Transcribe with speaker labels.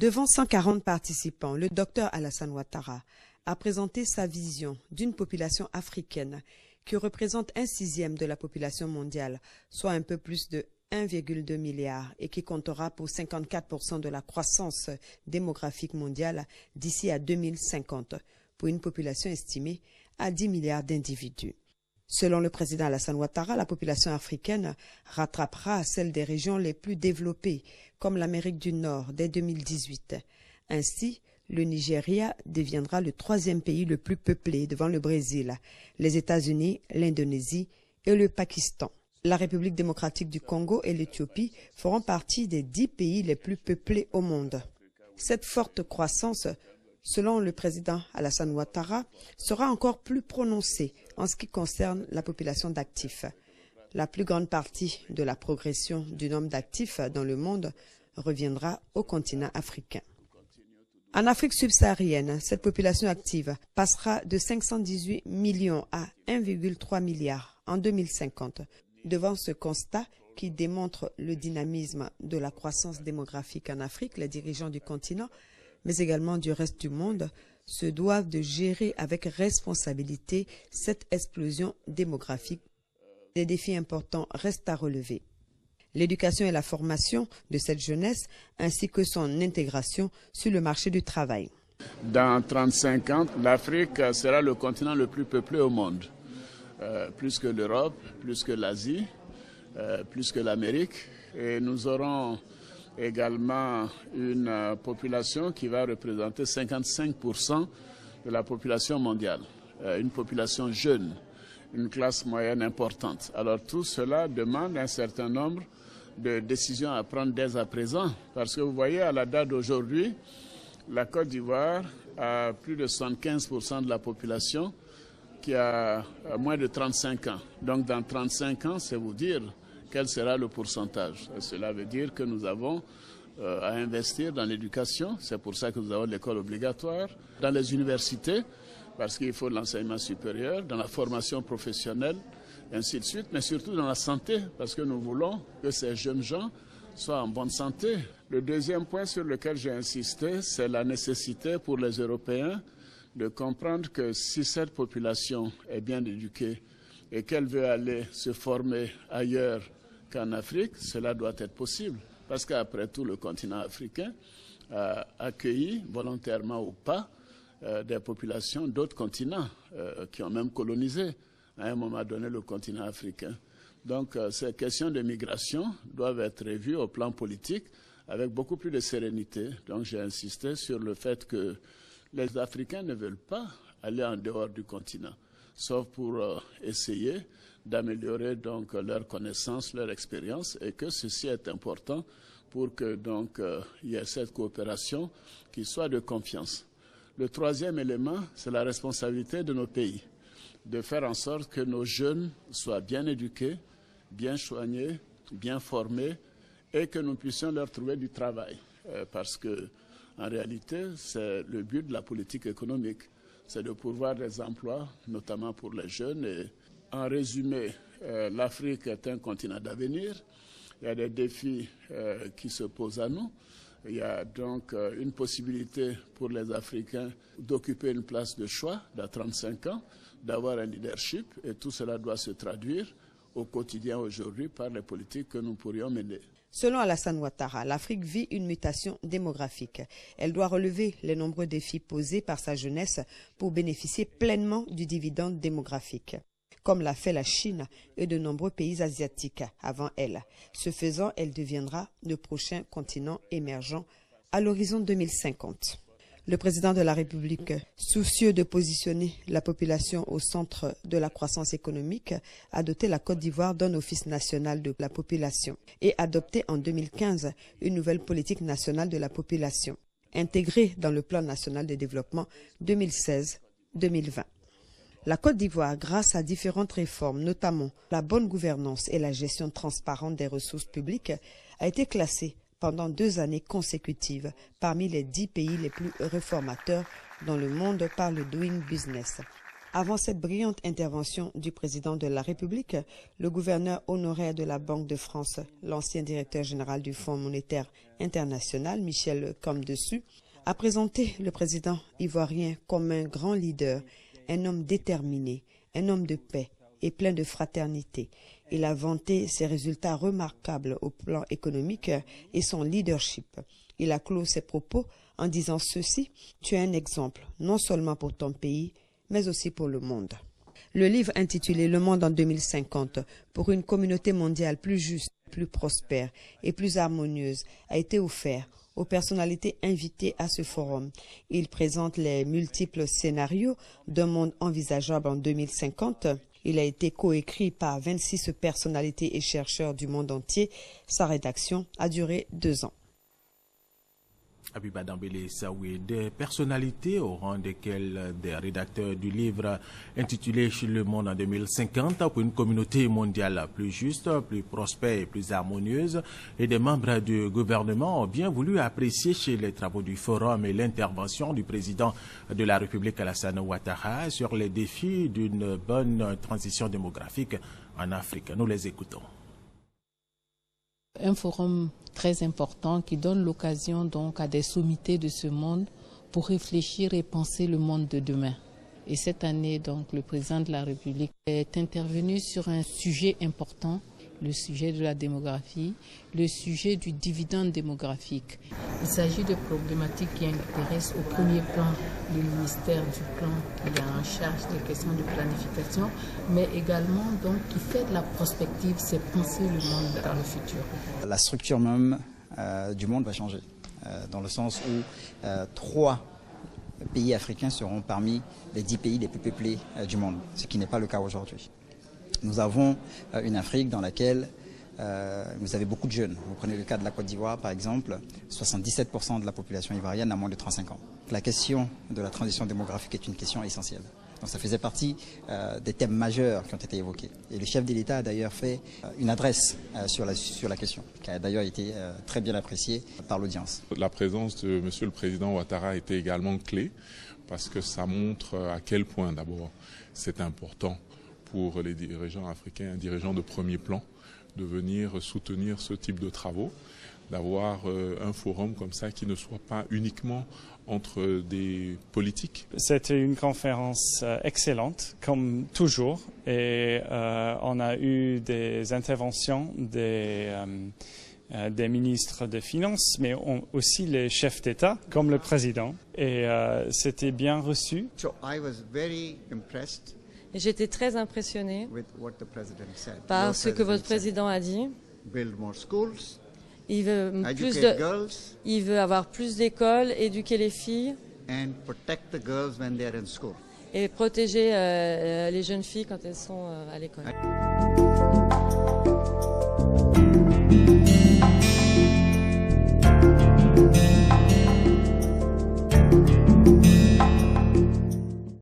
Speaker 1: Devant 140 participants, le docteur Alassane Ouattara a présenté sa vision d'une population africaine qui représente 1/6 de la population mondiale, soit un peu plus de 1,2 milliard et qui comptera pour 54% de la croissance démographique mondiale d'ici à 2050, pour une population estimée à 10 milliards d'individus. Selon le président Alassane Ouattara, la population africaine rattrapera celle des régions les plus développées, comme l'Amérique du Nord, dès 2018. Ainsi, le Nigeria deviendra le 3e pays le plus peuplé devant le Brésil, les États-Unis, l'Indonésie et le Pakistan. La République démocratique du Congo et l'Éthiopie feront partie des 10 pays les plus peuplés au monde. Cette forte croissance, selon le président Alassane Ouattara, sera encore plus prononcée en ce qui concerne la population d'actifs. La plus grande partie de la progression du nombre d'actifs dans le monde reviendra au continent africain. En Afrique subsaharienne, cette population active passera de 518 millions à 1,3 milliard en 2050. Devant ce constat qui démontre le dynamisme de la croissance démographique en Afrique, les dirigeants du continent, mais également du reste du monde, se doivent de gérer avec responsabilité cette explosion démographique. Des défis importants restent à relever. L'éducation et la formation de cette jeunesse, ainsi que son intégration sur le marché du travail.
Speaker 2: Dans 35 ans, l'Afrique sera le continent le plus peuplé au monde. Plus que l'Europe, plus que l'Asie, plus que l'Amérique. Et nous aurons également une population qui va représenter 55% de la population mondiale. Une population jeune, une classe moyenne importante. Alors tout cela demande un certain nombre de décisions à prendre dès à présent. Parce que vous voyez, à la date d'aujourd'hui, la Côte d'Ivoire a plus de 75% de la population qui a moins de 35 ans. Donc dans 35 ans, c'est vous dire quel sera le pourcentage. Cela veut dire que nous avons à investir dans l'éducation. C'est pour ça que nous avons l'école obligatoire. Dans les universités, parce qu'il faut l'enseignement supérieur, dans la formation professionnelle, et ainsi de suite, mais surtout dans la santé, parce que nous voulons que ces jeunes gens soient en bonne santé. Le deuxième point sur lequel j'ai insisté, c'est la nécessité pour les Européens de comprendre que si cette population est bien éduquée et qu'elle veut aller se former ailleurs qu'en Afrique, cela doit être possible. Parce qu'après tout, le continent africain a accueilli, volontairement ou pas, des populations d'autres continents qui ont même colonisé à un moment donné le continent africain. Donc ces questions de migration doivent être revues au plan politique avec beaucoup plus de sérénité. Donc j'ai insisté sur le fait que les Africains ne veulent pas aller en dehors du continent, sauf pour essayer d'améliorer donc leurs connaissances, leur expérience, et que ceci est important pour que donc il y ait cette coopération qui soit de confiance. Le troisième élément, c'est la responsabilité de nos pays, de faire en sorte que nos jeunes soient bien éduqués, bien soignés, bien formés, et que nous puissions leur trouver du travail, parce que en réalité, c'est le but de la politique économique, c'est de pourvoir des emplois, notamment pour les jeunes. Et en résumé, l'Afrique est un continent d'avenir. Il y a des défis qui se posent à nous. Il y a donc une possibilité pour les Africains d'occuper une place de choix dans 35 ans, d'avoir un leadership, et tout cela doit se traduire au quotidien aujourd'hui par les politiques que nous pourrions mener.
Speaker 1: Selon Alassane Ouattara, l'Afrique vit une mutation démographique. Elle doit relever les nombreux défis posés par sa jeunesse pour bénéficier pleinement du dividende démographique, comme l'a fait la Chine et de nombreux pays asiatiques avant elle. Ce faisant, elle deviendra le prochain continent émergent à l'horizon 2050. Le président de la République, soucieux de positionner la population au centre de la croissance économique, a doté la Côte d'Ivoire d'un office national de la population et adopté en 2015 une nouvelle politique nationale de la population, intégrée dans le plan national de développement 2016-2020. La Côte d'Ivoire, grâce à différentes réformes, notamment la bonne gouvernance et la gestion transparente des ressources publiques, a été classée pendant 2 années consécutives parmi les 10 pays les plus réformateurs dans le monde par le Doing Business. Avant cette brillante intervention du président de la République, le gouverneur honoraire de la Banque de France, l'ancien directeur général du Fonds monétaire international, Michel Comdessus, a présenté le président ivoirien comme un grand leader, un homme déterminé, un homme de paix et plein de fraternité. Il a vanté ses résultats remarquables au plan économique et son leadership. Il a clos ses propos en disant ceci: « Tu es un exemple, non seulement pour ton pays, mais aussi pour le monde. » Le livre intitulé « Le monde en 2050 pour une communauté mondiale plus juste, plus prospère et plus harmonieuse » a été offert aux personnalités invitées à ce forum. Il présente les multiples scénarios d'un monde envisageable en 2050. Il a été coécrit par 26 personnalités et chercheurs du monde entier. Sa rédaction a duré 2 ans.
Speaker 3: Abiba Dambélé Saoué, des personnalités au rang desquelles des rédacteurs du livre intitulé « Le monde en 2050 pour une communauté mondiale plus juste, plus prospère et plus harmonieuse » et des membres du gouvernement ont bien voulu apprécier chez les travaux du forum et l'intervention du président de la République Alassane Ouattara sur les défis d'une bonne transition démographique en Afrique. Nous les écoutons.
Speaker 4: Un forum très important qui donne l'occasion donc à des sommités de ce monde pour réfléchir et penser le monde de demain. Et cette année, donc, le président de la République est intervenu sur un sujet important, le sujet de la démographie, le sujet du dividende démographique. Il s'agit de problématiques qui intéressent au premier plan le ministère du Plan qui a en charge des questions de planification, mais également donc qui fait de la prospective, c'est penser le monde dans le futur.
Speaker 5: La structure même du monde va changer, dans le sens où 3 pays africains seront parmi les 10 pays les plus peuplés du monde, ce qui n'est pas le cas aujourd'hui. Nous avons une Afrique dans laquelle vous avez beaucoup de jeunes. Vous prenez le cas de la Côte d'Ivoire, par exemple, 77% de la population ivoirienne a moins de 35 ans. La question de la transition démographique est une question essentielle. Donc ça faisait partie des thèmes majeurs qui ont été évoqués. Et le chef de l'État a d'ailleurs fait une adresse sur la question, qui a d'ailleurs été très bien appréciée par l'audience.
Speaker 6: La présence de M. le Président Ouattara était également clé, parce que ça montre à quel point, d'abord, c'est important pour les dirigeants africains, dirigeants de premier plan, de venir soutenir ce type de travaux, d'avoir un forum comme ça qui ne soit pas uniquement entre des politiques.
Speaker 7: C'était une conférence excellente, comme toujours, et on a eu des interventions des ministres des Finances, mais aussi les chefs d'État, comme le président, et c'était bien reçu.
Speaker 8: J'étais très impressionné par ce que votre président a dit. Il veut avoir plus d'écoles, éduquer les filles et protéger les jeunes filles quand elles sont à l'école.